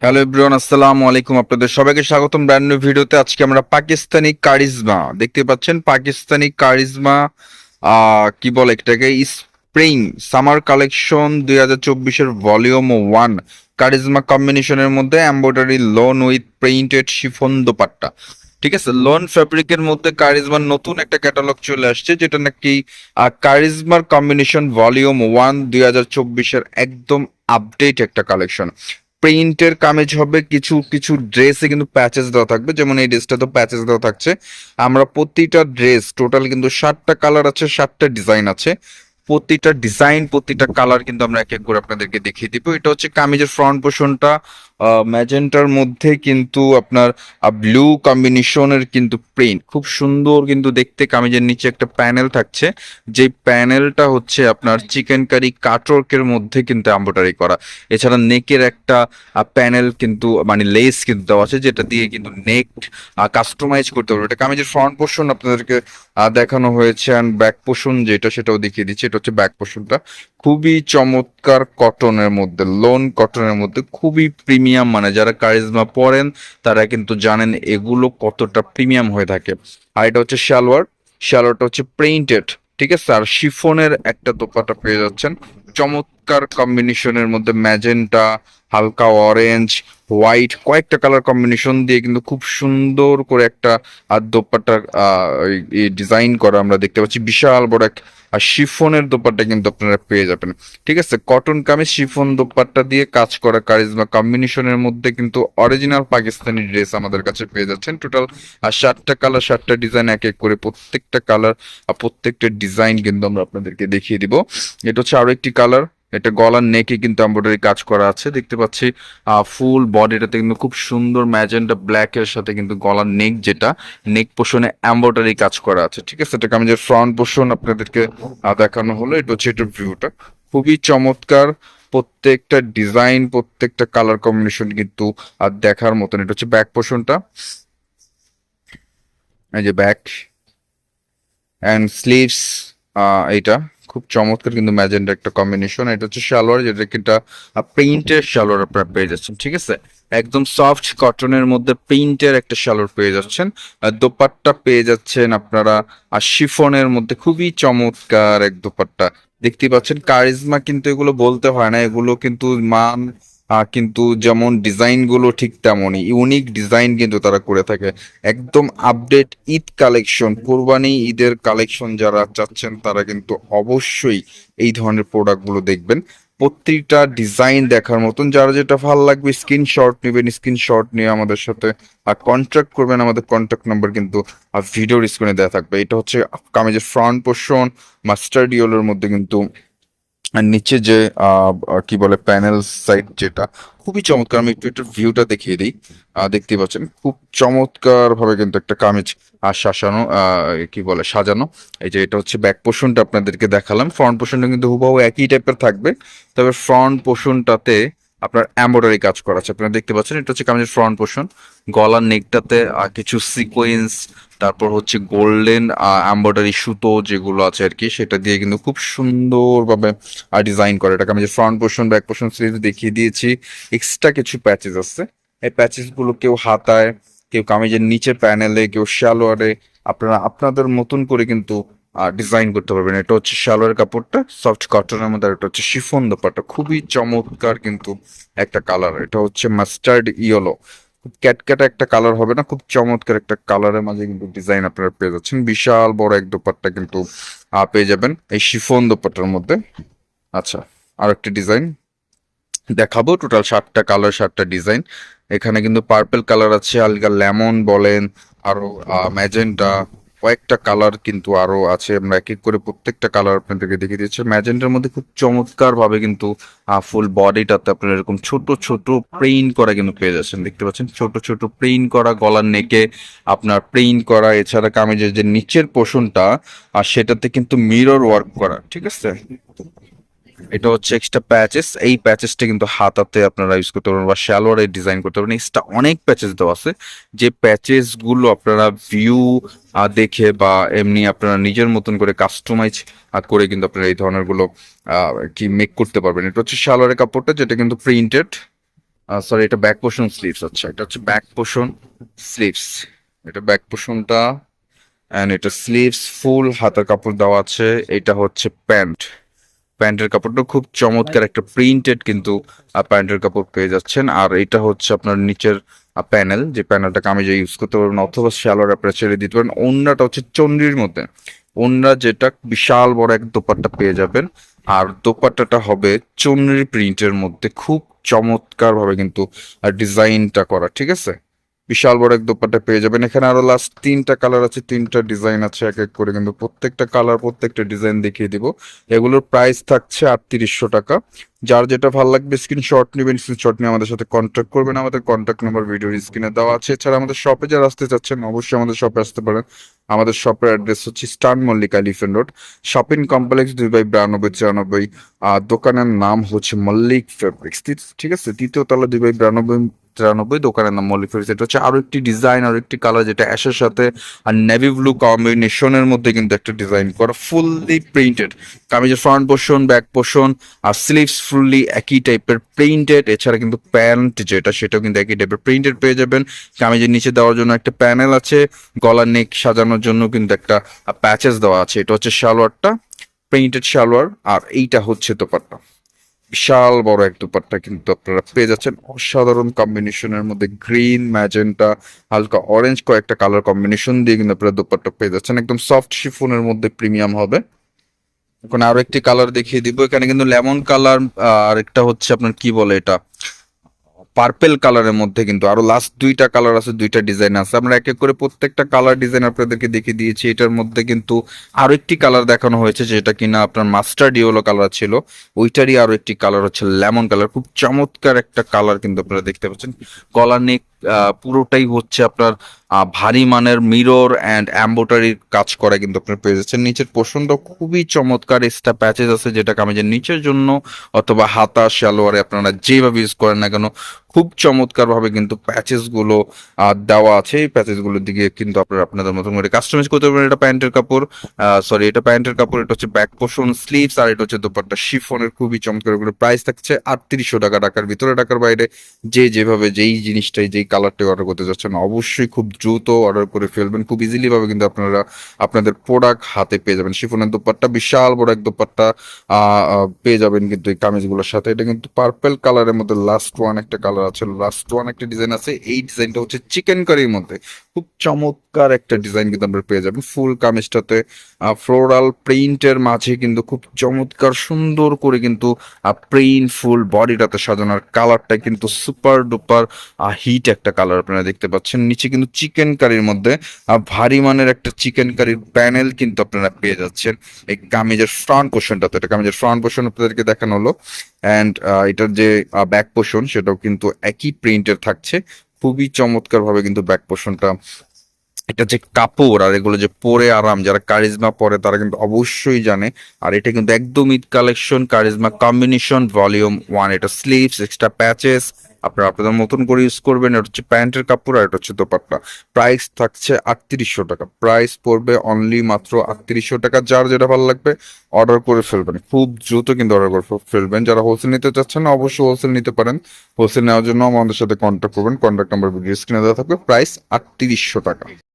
Hello everyone, আসসালামু আলাইকুম। আপনাদের সবাইকে স্বাগতম ব্র্যান্ড নিউ ভিডিওতে। আজকে আমরা পাকিস্তানি কারিজমা দেখতে পাচ্ছেন। পাকিস্তানি কারিজমা কি বলে এটাকে, স্প্রিং সামার কালেকশন 2024-এর ভলিউম 1 কারিজমা কম্বিনেশনের মধ্যে embroidery lawn with printed chiffon dupatta. ঠিক আছে, লোন ফ্যাব্রিকের মধ্যে কারিজমার নতুন একটা ক্যাটালগ চলে আসছে, যেটা নাকি কারিজমার কম্বিনেশন ভলিউম 1 2024-এর একদম আপডেট একটা কালেকশন। প্রিন্টের কামেজ হবে, কিছু কিছু ড্রেসে কিন্তু প্যাচেস দেওয়া থাকবে, যেমন এই ড্রেসটা তো প্যাচেস দেওয়া থাকছে। আমরা প্রতিটা ড্রেস টোটাল কিন্তু 7টা কালার আছে, 7টা ডিজাইন আছে। প্রতিটা ডিজাইন প্রতিটা কালার কিন্তু আমরা এক এক করে আপনাদেরকে দেখিয়ে দিব। এটা হচ্ছে কামিজের ফ্রন্ট পোর্শনটা ম্যাজেন্টার মধ্যে কিন্তু আপনার ব্লু কম্বিনেশনের কিন্তু প্রিন্ট খুব সুন্দর কিন্তু দেখতে। কামিজের নিচে একটা প্যানেল থাকছে, যে প্যানেলটা হচ্ছে আপনার চিকেন কারি কাটওয়ার্কের মধ্যে কিন্তু এমব্রয়ডারি করা। এছাড়া নেকের একটা প্যানেল কিন্তু মানে লেস কিন্তু দেওয়া আছে, যেটা দিয়ে কিন্তু নেক কাস্টমাইজ করতে পারবে। এটা কামিজের ফ্রন্ট পোর্শন আপনাদেরকে দেখানো হয়েছে, অ্যান্ড ব্যাক পোর্শন যেটা সেটাও দেখিয়ে দিচ্ছি। এটা হচ্ছে ব্যাক পোর্শনটা, খুবই চমৎকার কটনের মধ্যে, লোন কটনের মধ্যে, খুবই প্রিমিয়াম। মানে যারা কারিজমা পরেন তারা কিন্তু জানেন এগুলো কতটা প্রিমিয়াম হয়ে থাকে। আর এটা হচ্ছে সালোয়ারটা হচ্ছে প্রিন্টেড। ঠিক আছে, আর শিফনের একটা দোপাট্টা পেয়ে যাচ্ছেন চমৎকার কম্বিনেশনের মধ্যে, ম্যাজেন্টা, হালকা অরেঞ্জ, হোয়াইট, কয়েকটা কালার কম্বিনেশন দিয়ে কিন্তু খুব সুন্দর করে একটা দোপাট্টার ডিজাইন করা আমরা দেখতে পাচ্ছি। বিশাল বড় এক শিফনের দোপাট্টা কিন্তু আপনারা পেয়ে যাবেন। ঠিক আছে, কটন কামিজ শিফন দোপাট্টা দিয়ে কাজ করা কারিজমা কম্বিনেশনের মধ্যে কিন্তু অরিজিনাল পাকিস্তানি ড্রেস আমাদের কাছে পেয়ে যাচ্ছেন। টোটাল 7টা কালার, 7টা ডিজাইন, এক এক করে প্রত্যেকটা কালার আর প্রত্যেকটা ডিজাইন কিন্তু আমরা আপনাদেরকে দেখিয়ে দিব। এটা হচ্ছে আরো একটি কালার। এটা গলার নেকে কিন্তু এমব্রয়ডারি কাজ করা আছে দেখতে পাচ্ছি। ফুল বডিটাতে কিন্তু খুব সুন্দর ম্যাজেন্টা ব্ল্যাক এর সাথে কিন্তু গলার নেক, যেটা নেক পোর্শনে এমব্রয়ডারি কাজ করা আছে। ঠিক আছে, এটা কামিজের ফ্রন্ট পোর্শন আপনাদেরকে দেখানো হলো। এটা হচ্ছে এটার ভিউটা, খুবই চমৎকার। প্রত্যেকটা ডিজাইন প্রত্যেকটা কালার কম্বিনেশন কিন্তু দেখার মতন। এটা হচ্ছে ব্যাক পোর্শনটা, এই যে ব্যাক অ্যান্ড স্লিভস। এইটা খুব চমৎকার কিন্তু ম্যাজেন্টা একটা কম্বিনেশন। এটা হচ্ছে সালোয়ার, যেটা কিন্তু প্রিন্টের সালোয়ার আপনারা পেয়ে যাচ্ছেন। ঠিক আছে, একদম সফট কটনের মধ্যে প্রিন্টের একটা সালোয়ার পেয়ে যাচ্ছেন। দোপাট্টা পেয়ে যাচ্ছেন আপনারা আর শিফনের মধ্যে, খুবই চমৎকার এক দোপাট্টা দেখতে পাচ্ছেন। কারিজমা কিন্তু এগুলো বলতে হয় না, এগুলো কিন্তু মান কিন্তু যেমন ডিজাইন গুলো ঠিক তেমনই ইউনিক ডিজাইন কিন্তু তারা করে থাকে। একদম আপডেট ঈদ কালেকশন, কোরবানি ঈদের কালেকশন যারা চাচ্ছেন তারা কিন্তু অবশ্যই এই ধরনের প্রোডাক্ট গুলো দেখবেন। প্রত্যেকটা ডিজাইন দেখার মতন, যারা যেটা ভালো লাগবে স্ক্রিনশট নেবেন, স্ক্রিনশট নিয়ে আমাদের সাথে কন্ট্যাক্ট করবেন। আমাদের কন্ট্যাক্ট নাম্বার কিন্তু ভিডিওর স্ক্রিনে দেওয়া থাকবে। এটা হচ্ছে কামিজের ফ্রন্ট পোর্শন, মাস্টার্ড ইয়েলোর মধ্যে কিন্তু, আর নিচে যে কি বলে প্যানেল সাইড, যেটা খুবই চমৎকার। আমি একটু একটু ভিউটা দেখিয়ে দিই। দেখতে পাচ্ছেন খুব চমৎকার ভাবে কিন্তু একটা কামিজ সাজানো, কি বলে সাজানো। এই যে এটা হচ্ছে ব্যাক পোর্শনটা আপনাদেরকে দেখালাম। ফ্রন্ট পোর্শনটা কিন্তু হুবহু একই টাইপের থাকবে, তবে ফ্রন্ট পোর্শনটাতে আপনার এমব্রয়ডারি কাজ করা আছে, আপনারা দেখতে পাচ্ছেন। এটা হচ্ছে কামিজের ফ্রন্ট পোর্শন, গলার নেকটাতে কিছু সিকোয়েন্স, তারপর হচ্ছে গোল্ডেন এমব্রয়ডারি সুতো যেগুলো আছে আর কি, সেটা দিয়ে কিন্তু খুব সুন্দরভাবে ডিজাইন করে। এটাকে আমি যে front portion back portion series দেখিয়ে দিয়েছি। এক্সট্রা কিছু প্যাচেস আছে, এই প্যাচেস গুলো কেউ হাতায়, কেউ কামিজের নিচে প্যানেলে, কেউ সালোয়ারে, আপনারা আপনাদের মতন করে কিন্তু ডিজাইন করতে পারবেন। এটা হচ্ছে সালোয়ার কাপড়টা সফট কটনের মধ্যে, আর এটা হচ্ছে শিফন দোপাট্টা, খুবই চমৎকার কিন্তু একটা কালার। এটা হচ্ছে মাস্টার্ড ইয়েলো, খুব ক্যাটক্যাটা একটা কালার হবে না, খুব চমৎকার একটা কালারের মাঝে কিন্তু ডিজাইন আপনারা পেয়ে যাচ্ছেন। বিশাল বড় এক দোপাট্টা কিন্তু পেয়ে যাবেন এই শিফন দোপাট্টার মধ্যে। আচ্ছা, আর একটা ডিজাইন দেখাবো। টোটাল 7টা কালার, 7টা ডিজাইন। এখানে কিন্তু পার্পল কালার আছে, হালকা লেমন বলেন, আরো ম্যাজেন্টা, কয়েকটা কালার কিন্তু আরো আছে। আমরা এক এক করে প্রত্যেকটা কালার আপনাদেরকে দেখিয়ে দিচ্ছি। ম্যাজেন্টার মধ্যে খুব চমৎকার ভাবে কিন্তু ফুল বডিটাতে আপনারা এরকম ছোট ছোট প্রিন্ট করা কিন্তু পেয়ে যাচ্ছেন, দেখতে পাচ্ছেন। ছোট ছোট প্রিন্ট করা, গলার নেকে আপনার প্রিন্ট করা, এছাড়া কামিজের যে নিচের পোর্শনটা আর সেটাতে কিন্তু মিরর ওয়ার্ক করা। ঠিক আছে, এটা হচ্ছে এক্সট্রা প্যাচেস। এই প্যাচেসটা কিন্তু হাতাতে আপনারা ইউজ করতে পারবেন বা সালোয়ারে ডিজাইন করতে পারবেন। এক্সট্রা অনেক প্যাচেস দেওয়া আছে, যে প্যাচেস গুলো আপনারা ভিউ দেখে বা এমনি আপনারা নিজের মতন করে কাস্টমাইজ করে কিন্তু আপনারা এই ধরনের গুলো কি মেক করতে পারবেন। এটা হচ্ছে সালোয়ারের কাপড়টা, যেটা কিন্তু প্রিন্টেড। সরি, এটা ব্যাক পোর্শন স্লিভস। আচ্ছা, এটা হচ্ছে ব্যাক পোর্শন স্লিভস। এটা ব্যাক পোর্শনটা, এন্ড এটা স্লিভস, ফুল হাতার কাপড় দেওয়া আছে। এটা হচ্ছে প্যান্ট। প্যান্টের কাপড়টা খুব চমৎকার একটা প্রিন্টেড কিন্তু প্যান্টের কাপড় পেয়ে যাচ্ছেন। আর এটা হচ্ছে আপনার নিচের প্যানেল, যে প্যানেলটা কামিজে ইউজ করতে পারবেন অথবা শ্যালোর আপনারা ছেড়ে দিতে পারেন। ওড়নাটা হচ্ছে চন্ডির মধ্যে ওড়না, যেটা বিশাল বড় এক দোপাট্টা পেয়ে যাবেন। আর দোপাট্টাটা হবে চন্ডির প্রিন্টের মধ্যে, খুব চমৎকার ভাবে কিন্তু ডিজাইনটা করা, ঠিক আছে। বিশাল বড় এক দোপাট্টা পেয়ে যাবেন। এখানে আরো লাস্ট 3টা কালার আছে, 3টা ডিজাইন আছে এক এক করে, কিন্তু প্রত্যেকটা কালার প্রত্যেকটা ডিজাইন দেখিয়ে দিব। এগুলোর প্রাইস থাকছে 3800 টাকা। যার যেটা ভালো লাগবে স্ক্রিনশট নেবেন, স্ক্রিনশট নিয়ে আমাদের সাথে কন্ট্যাক্ট করবেন। আমাদের কন্ট্যাক্ট নাম্বার ভিডিওর স্ক্রিনে দেওয়া আছে। এছাড়া আমাদের শপে যারা আসতে চাচ্ছেন অবশ্যই আমাদের শপে আসতে পারেন। আমাদের শপের অ্যাড্রেস হচ্ছে eastern Mallika elephant road, shopping complex 2/92-93। দোকানের নাম হচ্ছে মল্লিক ফেব্রিক্স, ঠিক আছে। তৃতীয় তলা 2/92-93, দোকানের নাম মল্লিক ফেব্রিক্স। এটা হচ্ছে আরো একটি ডিজাইন, আরো একটি কালার, যেটা অ্যাশের সাথে আর নেভি ব্লু কম্বিনেশনের মধ্যে কিন্তু একটা ডিজাইন করা, ফুললি প্রিন্টেড। কামিজের ফ্রন্ট পোর্শন, ব্যাক পোর্শন আর স্লিভস ফুললি একই টাইপের প্রিন্টেড। এছাড়া কিন্তু প্যান্ট যেটা, সেটাও কিন্তু একই টাইপের প্রিন্টেড পেয়ে যাবেন। কামিজের নিচে দেওয়ার জন্য একটা প্যানেল আছে, গলার নেক সাজানোর জন্য কিন্তু একটা প্যাচেস দেওয়া আছে। এটা হচ্ছে সালোয়ারটা, প্রিন্টেড সালোয়ার। আর এইটা হচ্ছে দোপাট্টা, বিশাল বড় এক দোপাট্টা কিন্তু আপনারা পেয়ে যাচ্ছেন অসাধারণ কম্বিনেশনের মধ্যে। গ্রিন, ম্যাজেন্টা, হালকা অরেঞ্জ, কয়েকটা কালার কম্বিনেশন দিয়ে কিন্তু আপনারা দোপাট্টা পেয়ে যাচ্ছেন। একদম সফট শিফনের মধ্যে প্রিমিয়াম হবে। এখন আরো একটি কালার দেখিয়ে দিব। এখানে কিন্তু লেমন কালার, আর একটা হচ্ছে আপনার কি বলে এটা, পার্পেল কালারের মধ্যে কিন্তু আরো লাস্ট 2টা কালার আছে, 2টা ডিজাইন আছে। আমরা এক এক করে প্রত্যেকটা কালার ডিজাইন আপনাদেরকে দেখিয়ে দিয়েছি। এটার মধ্যে কিন্তু আরো একটি কালার দেখানো হয়েছে, যেটা কিনা আপনার মাস্টার্ড ইয়েলো কালার ছিল। ওইটারই আরো একটি কালার হচ্ছে লেমন কালার, খুব চমৎকার একটা কালার কিন্তু আপনারা দেখতে পাচ্ছেন। গলা নেক পুরোটাই হচ্ছে আপনার ভারী মানের মিরর অ্যান্ড এম্বোটারির কাজ করা কিন্তু আপনারা পেয়ে যাচ্ছেন। নিচের পোর্শনটা খুবই চমৎকার, এক্সট্রা প্যাচেস আছে, যেটা কামিজের নিচের জন্য অথবা হাতা সালোয়ারে আপনারা যেভাবে ইউজ করেন না কেন, খুব চমৎকার ভাবে কিন্তু প্যাচেস গুলো দেওয়া আছে। এই প্যাচেস গুলোর দিকে কিন্তু আপনারা আপনাদের মতন করে কাস্টমাইজ করতে পারবেন। এটা প্যান্টের কাপড়, সরি এটা প্যান্টের কাপড়, এটা হচ্ছে ব্যাক পোর্শন স্লিভস, আর এটা হচ্ছে দোপাট্টা শিফনের, খুবই চমৎকার। এগুলো প্রাইস থাকছে 3800 টাকা। ঢাকার ভিতরে, ঢাকার বাইরে যে যেভাবে যেই জিনিসটাই যেই কালারটাই অর্ডার করতে যাচ্ছেন অবশ্যই খুব দ্রুত অর্ডার করে ফেলবেন। খুব ইজিলি ভাবে কিন্তু আপনারা আপনাদের প্রোডাক্ট হাতে পেয়ে যাবেন। শিফনের দোপাট্টা, বিশাল বড় এক দোপাট্টা পেয়ে যাবেন কিন্তু এই কামিজগুলোর সাথে। এটা কিন্তু পার্পল কালারের মধ্যে লাস্ট ওয়ান একটা কালার আছে, লাস্ট ওয়ান একটা ডিজাইন আছে। এই ডিজাইনটা হচ্ছে চিকেন কারির মধ্যে, খুব চমৎকার একটা ডিজাইন কিন্তু আপনারা পেয়ে যাবেন। ফুল কামিজটাতে ফ্লোরাল প্রিন্টের মাঝে কিন্তু খুব চমৎকার সুন্দর করে কিন্তু প্রিন্ট ফুল বডিটাতে সাজানোর কালারটা কিন্তু সুপার ডুপার হিট একটা কালার আপনারা দেখতে পাচ্ছেন। নিচে কিন্তু চিকেন কারির মধ্যে ভারী মানের একটা চিকেন কারির প্যানেল কিন্তু আপনারা পেয়ে যাচ্ছেন এই কামিজের ফ্রন্ট পোর্শনটাতে। এটা কামিজের ফ্রন্ট পোর্শন আপনাদেরকে দেখানো হলো। অ্যান্ড এটার যে ব্যাক পোর্শন সেটাও কিন্তু একই প্রিন্টের থাকছে, খুবই চমৎকার ভাবে কিন্তু ব্যাক পোর্শনটা। এটা যে কাপড় আর এগুলো যে পরে আরাম, যারা কারিজমা পরে তারা কিন্তু অবশ্যই জানে। আর এটা কিন্তু একদম Eid collection, charisma combination volume 1। এটা স্লিভস, এক্সট্রা প্যাচেস আপনারা আপনাদের মতন করে ইউজ করবেন। এটা হচ্ছে প্যান্টের কাপড়, আর এটা হচ্ছে দোপাট্টা। প্রাইস থাকছে 3800 টাকা। প্রাইস পড়বে অনলি মাত্র 3800 টাকা। যার যেটা ভালো লাগবে অর্ডার করে ফেলবেন, খুব দ্রুত কিন্তু অর্ডার করে ফেলবেন। যারা হোলসেল নিতে চাচ্ছেন না অবশ্যই হোলসেল নিতে পারেন। হোলসেল নেওয়ার জন্য আমাদের সাথে কন্ট্যাক্ট করবেন। কন্ট্যাক্ট নাম্বার ভিডিও স্ক্রিনে দেওয়া থাকবে। প্রাইস 3800 টাকা।